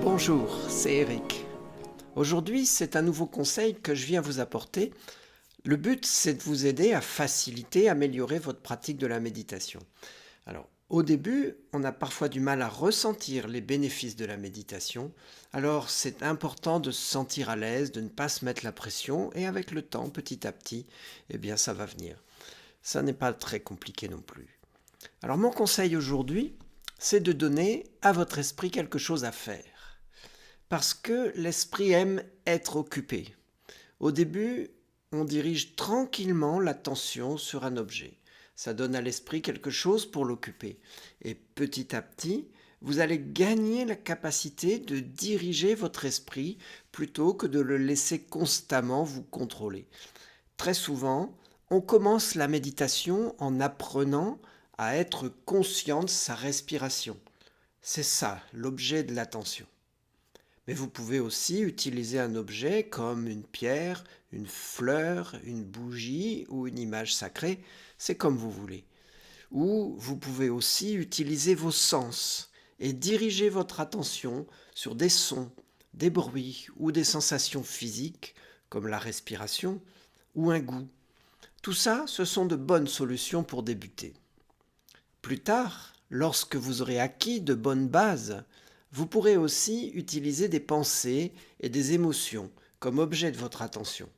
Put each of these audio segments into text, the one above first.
Bonjour, c'est Eric. Aujourd'hui, c'est un nouveau conseil que je viens vous apporter. Le but, c'est de vous aider à faciliter, améliorer votre pratique de la méditation. Alors, au début, on a parfois du mal à ressentir les bénéfices de la méditation. Alors, c'est important de se sentir à l'aise, de ne pas se mettre la pression et avec le temps, petit à petit, eh bien, ça va venir. Ça n'est pas très compliqué non plus. Alors, mon conseil aujourd'hui, c'est de donner à votre esprit quelque chose à faire. Parce que l'esprit aime être occupé. Au début, on dirige tranquillement l'attention sur un objet. Ça donne à l'esprit quelque chose pour l'occuper. Et petit à petit, vous allez gagner la capacité de diriger votre esprit plutôt que de le laisser constamment vous contrôler. Très souvent, on commence la méditation en apprenant à être conscient de sa respiration. C'est ça l'objet de l'attention. Mais vous pouvez aussi utiliser un objet comme une pierre, une fleur, une bougie ou une image sacrée, c'est comme vous voulez. Ou vous pouvez aussi utiliser vos sens et diriger votre attention sur des sons, des bruits ou des sensations physiques comme la respiration ou un goût. Tout ça, ce sont de bonnes solutions pour débuter. Plus tard, lorsque vous aurez acquis de bonnes bases, vous pourrez aussi utiliser des pensées et des émotions comme objet de votre attention.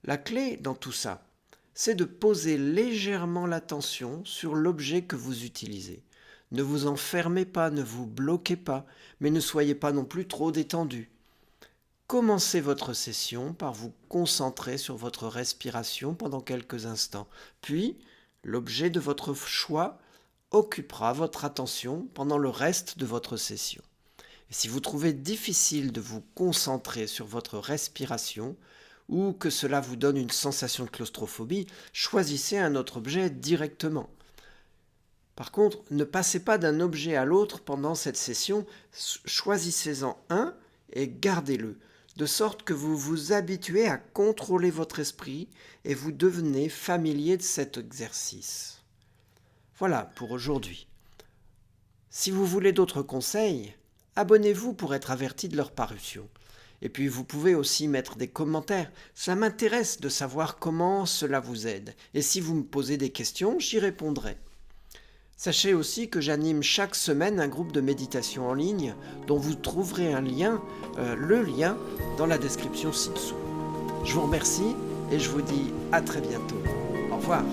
La clé dans tout ça, c'est de poser légèrement l'attention sur l'objet que vous utilisez. Ne vous enfermez pas, ne vous bloquez pas, mais ne soyez pas non plus trop détendu. Commencez votre session par vous concentrer sur votre respiration pendant quelques instants. Puis, l'objet de votre choix occupera votre attention pendant le reste de votre session. Et si vous trouvez difficile de vous concentrer sur votre respiration ou que cela vous donne une sensation de claustrophobie, choisissez un autre objet directement. Par contre, ne passez pas d'un objet à l'autre pendant cette session, choisissez-en un et gardez-le, de sorte que vous vous habituez à contrôler votre esprit et vous devenez familier de cet exercice. Voilà pour aujourd'hui. Si vous voulez d'autres conseils, abonnez-vous pour être averti de leur parution. Et puis vous pouvez aussi mettre des commentaires. Ça m'intéresse de savoir comment cela vous aide. Et si vous me posez des questions, j'y répondrai. Sachez aussi que j'anime chaque semaine un groupe de méditation en ligne dont vous trouverez le lien dans la description ci-dessous. Je vous remercie et je vous dis à très bientôt. Au revoir.